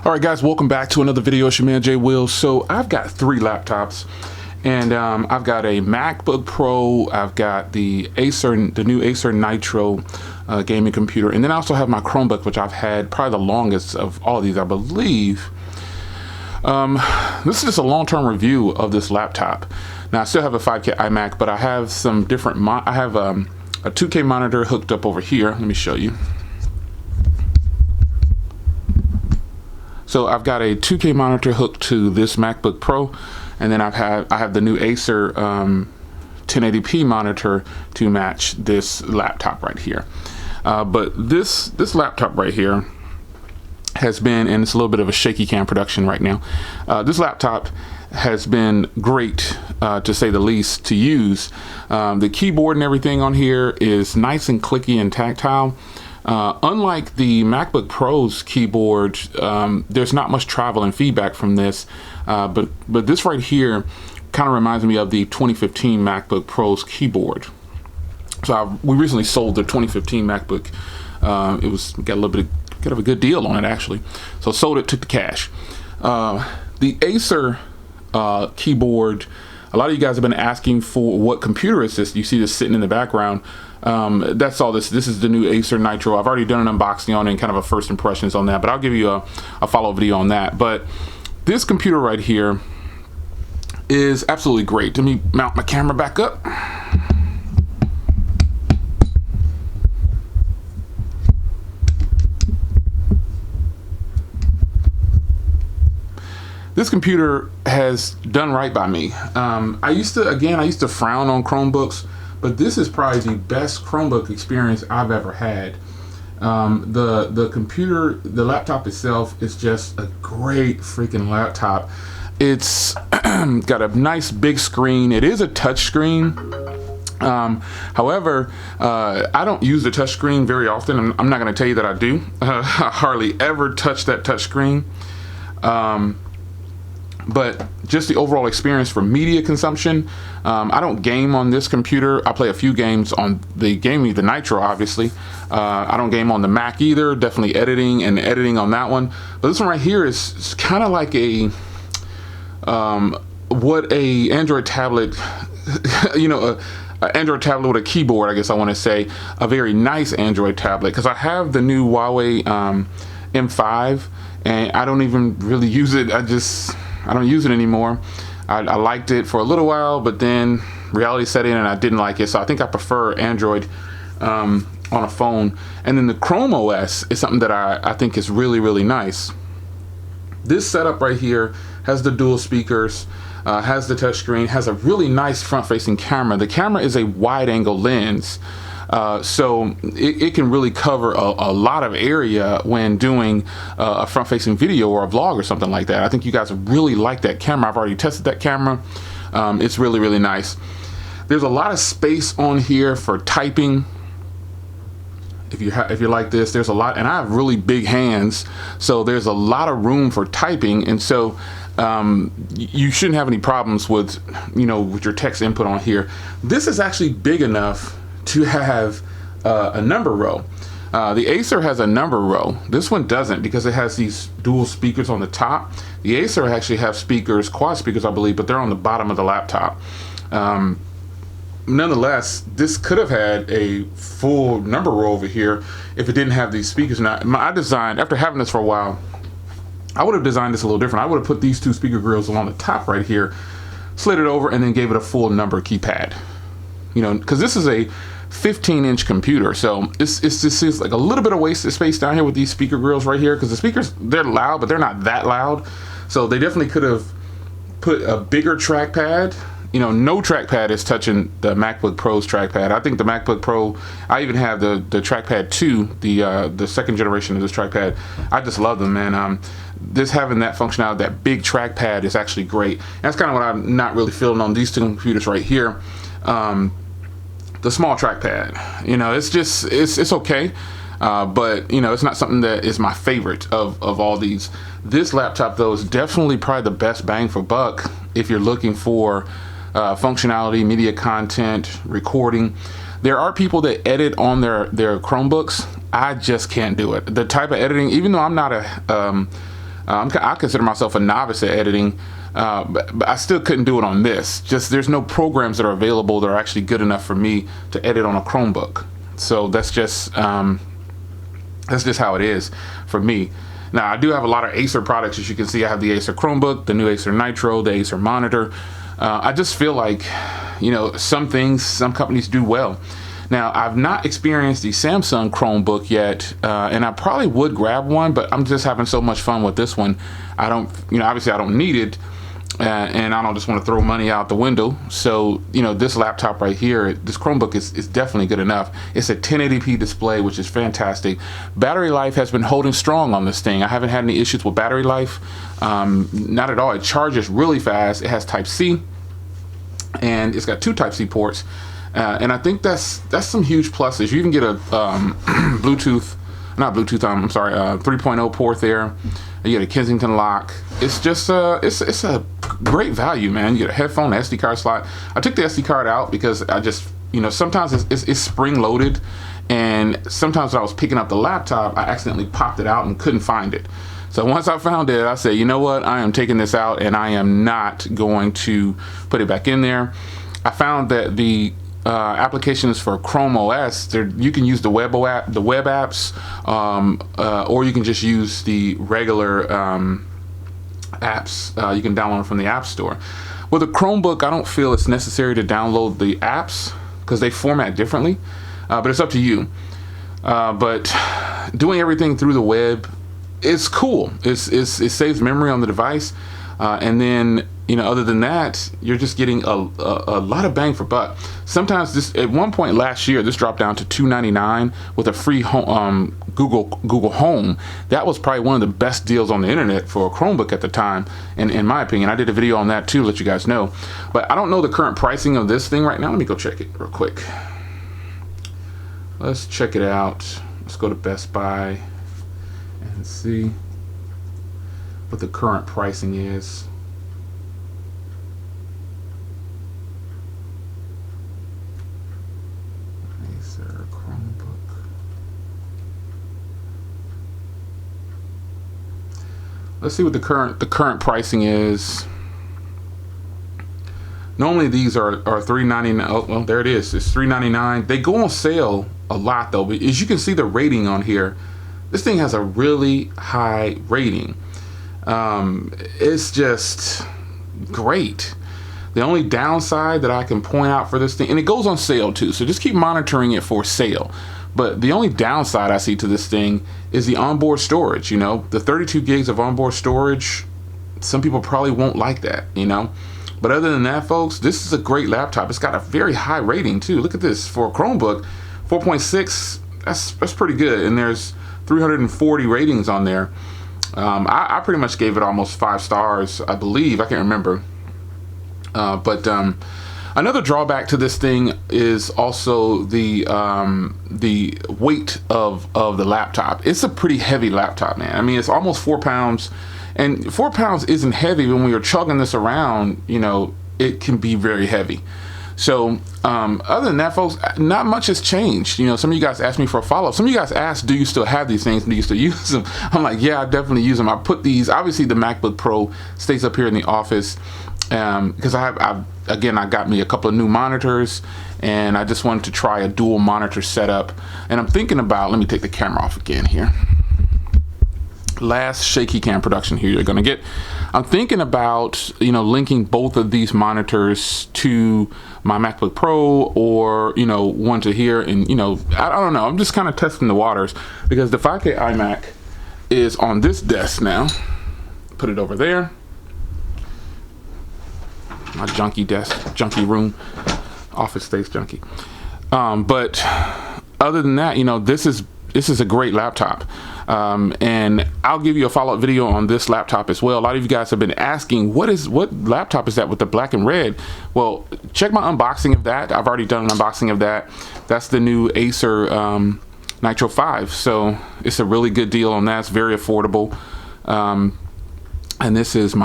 All right, guys, welcome back to another video. It's your man Jay Will. So I've got three laptops, and I've got a MacBook Pro. I've got the new Acer Nitro gaming computer, and then I also have my Chromebook, which I've had probably the longest of all of these, I believe. This is just a long-term review of this laptop. Now I still have a 5K iMac, but I have some different. I have a 2K monitor hooked up over here. Let me show you. So I've got a 2K monitor hooked to this MacBook Pro, and then I have the new Acer 1080p monitor to match this laptop right here. But this laptop right here has been, and it's a little bit of a shaky cam production right now. This laptop has been great, to say the least, to use. The keyboard and everything on here is nice and clicky and tactile. Unlike the MacBook Pro's keyboard, there's not much travel and feedback from this, but this right here kind of reminds me of the 2015 MacBook Pro's keyboard. So we recently sold the 2015 MacBook. Got a good deal on it, actually. So sold it, took the cash. The Acer keyboard, a lot of you guys have been asking for what computer is this. You see this sitting in the background. That's all this is the new Acer Nitro. I've already done an unboxing on it and kind of a first impressions on that, but I'll give you a follow-up video on that. But this computer right here is absolutely great. Let me mount my camera back up. This computer has done right by me. I used to frown on Chromebooks, but this is probably the best Chromebook experience I've ever had. The laptop itself is just a great freaking laptop. It's got a nice big screen. It is a touch screen. However, I don't use the touch screen very often. I'm not going to tell you that I do. I hardly ever touch that touch screen. But just the overall experience for media consumption, I don't game on this computer. I play a few games on the Nitro, obviously. I don't game on the Mac either. Definitely editing on that one. But this one right here is kind of like what a Android tablet, an Android tablet with a keyboard, I guess I want to say, a very nice Android tablet, because I have the new Huawei M5, and I don't even really use it. I don't use it anymore. I liked it for a little while, but then reality set in and I didn't like it. So I think I prefer Android on a phone. And then the Chrome OS is something that I think is really, really nice. This setup right here has the dual speakers, has the touchscreen, has a really nice front-facing camera. The camera is a wide-angle lens. So it can really cover a lot of area when doing a front-facing video or a vlog or something like that. I think you guys really like that camera. I've already tested that camera. It's really, really nice. There's a lot of space on here for typing. If you like this, there's a lot, and I have really big hands, so there's a lot of room for typing, and so you shouldn't have any problems with your text input on here. This is actually big enough to have a number row. The Acer has a number row. This one doesn't, because it has these dual speakers on the top. The Acer actually have speakers, quad speakers, I believe, but they're on the bottom of the laptop. Nonetheless, this could have had a full number row over here if it didn't have these speakers. Now, I designed, after having this for a while, I would have designed this a little different. I would have put these two speaker grills along the top right here, slid it over, and then gave it a full number keypad. Because this is a 15-inch computer, so it's like a little bit of wasted space down here with these speaker grills right here, because the speakers, they're loud, but they're not that loud. So they definitely could have put a bigger trackpad. No trackpad is touching the MacBook Pro's trackpad. I think the MacBook Pro, I even have the trackpad 2, the second generation of this trackpad. I just love them, man. This having that functionality, that big trackpad, is actually great. And that's kind of what I'm not really feeling on these two computers right here. The small trackpad, it's okay, but it's not something that is my favorite of all these. This laptop, though, is definitely probably the best bang for buck if you're looking for functionality, media content, recording. There are people that edit on their Chromebooks. I just can't do it. The type of editing, even though I'm not I consider myself a novice at editing, but I still couldn't do it on this. Just there's no programs that are available that are actually good enough for me to edit on a Chromebook. So that's just how it is for me. Now, I do have a lot of Acer products. As you can see, I have the Acer Chromebook, the new Acer Nitro, the Acer monitor. I just feel like, some things, some companies do well. Now, I've not experienced the Samsung Chromebook yet, and I probably would grab one, but I'm just having so much fun with this one. I don't, obviously I don't need it, and I don't just want to throw money out the window. So, this laptop right here, this Chromebook is definitely good enough. It's a 1080p display, which is fantastic. Battery life has been holding strong on this thing. I haven't had any issues with battery life, not at all. It charges really fast. It has Type-C, and it's got 2 Type-C ports. And I think that's some huge pluses. You even get a Bluetooth, not Bluetooth, I'm sorry, 3.0 port there. You get a Kensington lock. It's just it's a great value, man. You get a headphone, SD card slot. I took the SD card out because I just, sometimes it's spring loaded, and sometimes when I was picking up the laptop, I accidentally popped it out and couldn't find it. So once I found it, I said, you know what, I am taking this out and I am not going to put it back in there. I found that the applications for Chrome OS, you can use the web apps, or you can just use the regular apps. You can download them from the App Store. With a Chromebook, I don't feel it's necessary to download the apps because they format differently, but it's up to you. But doing everything through the web, it's cool. It saves memory on the device, and then other than that, you're just getting a lot of bang for buck. Sometimes this, at one point last year, this dropped down to $2.99 with a free Google Home. That was probably one of the best deals on the internet for a Chromebook at the time, in my opinion. I did a video on that too, let you guys know. But I don't know the current pricing of this thing right now. Let me go check it real quick. Let's check it out. Let's go to Best Buy and see what the current pricing is. ACER Chromebook. Let's see what the current pricing is. Normally these are $3.99. Oh, well, there it is. It's $3.99. They go on sale a lot though. But as you can see the rating on here, this thing has a really high rating. It's just great. The only downside that I can point out for this thing, and it goes on sale too, so just keep monitoring it for sale. But the only downside I see to this thing is the onboard storage. The 32 gigs of onboard storage, some people probably won't like that, But other than that, folks, this is a great laptop. It's got a very high rating too. Look at this. For a Chromebook, 4.6, that's pretty good. And there's 340 ratings on there. I pretty much gave it almost 5 stars, I believe. I can't remember. But another drawback to this thing is also the weight of the laptop. It's a pretty heavy laptop, man. I mean, it's almost 4 pounds, and 4 pounds isn't heavy. When we are chugging this around, it can be very heavy. So other than that, folks, not much has changed. Some of you guys asked me for a follow-up. Some of you guys asked, do you still have these things? Do you still use them? I'm like, yeah, I definitely use them. I put these, obviously the MacBook Pro stays up here in the office because I got me a couple of new monitors, and I just wanted to try a dual monitor setup. And I'm thinking about, let me take the camera off again here. Last shaky cam production here you're gonna get. I'm thinking about linking both of these monitors to my MacBook Pro, or one to here, and I don't know, I'm just kind of testing the waters because the 5K iMac is on this desk now. Put it over there, my junky desk, junky room, office space junky. But other than that, this is a great laptop. And I'll give you a follow-up video on this laptop as well. A lot of you guys have been asking, what laptop is that with the black and red? Well, check my unboxing of that. I've already done an unboxing of that. That's the new Acer Nitro 5. So it's a really good deal on that. It's very affordable. And this is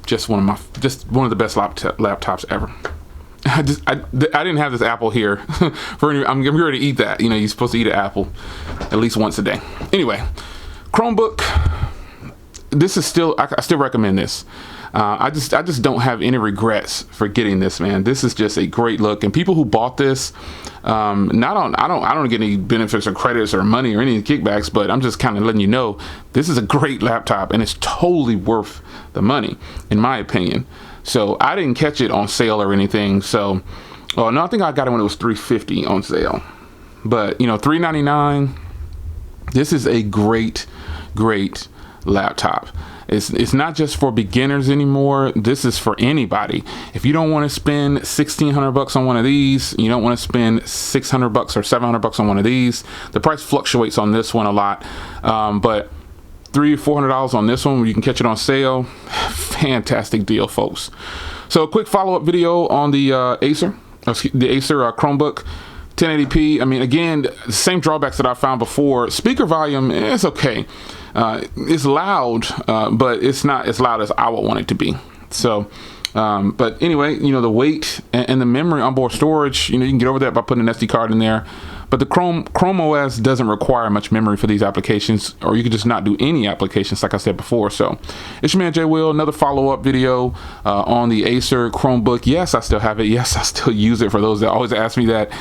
just one of the best laptops ever. I didn't have this apple here for any, I'm ready to eat that. You're supposed to eat an apple at least once a day. Anyway, Chromebook, this is still, I still recommend this. I just don't have any regrets for getting this, man. This is just a great look, and people who bought this, I don't get any benefits or credits or money or any kickbacks, but I'm just kind of letting you know this is a great laptop, and it's totally worth the money, in my opinion. So I didn't catch it on sale or anything. So, well, no, I think I got it when it was $350 on sale, but you know, $399. This is a great laptop. It's not just for beginners anymore. This is for anybody. If you don't want to spend $1,600 on one of these, you don't want to spend $600 or $700 on one of these. The price fluctuates on this one a lot, but $300 or $400 on this one where you can catch it on sale. Fantastic deal, folks. So a quick follow-up video on the Acer Chromebook. 1080p. I mean, again, the same drawbacks that I found before. Speaker volume, it's okay. It's loud, but it's not as loud as I would want it to be. So, but anyway, you know, the weight and the memory onboard storage, you know, you can get over that by putting an SD card in there. But the Chrome OS doesn't require much memory for these applications, or you could just not do any applications, like I said before. So it's your man Jay Will, another follow-up video on the Acer Chromebook. Yes, I still have it. Yes, I still use it. For those that always ask me that,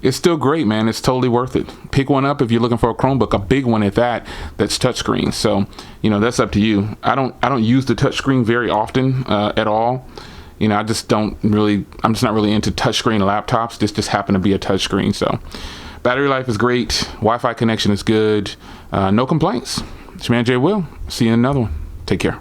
it's still great, man. It's totally worth it. Pick one up if you're looking for a Chromebook, a big one at that, that's touchscreen. So, you know, that's up to you. I don't use the touchscreen very often at all. You know, I'm just not really into touchscreen laptops. This just happened to be a touchscreen. So battery life is great. Wi-Fi connection is good. No complaints. It's your man Jay Will. See you in another one. Take care.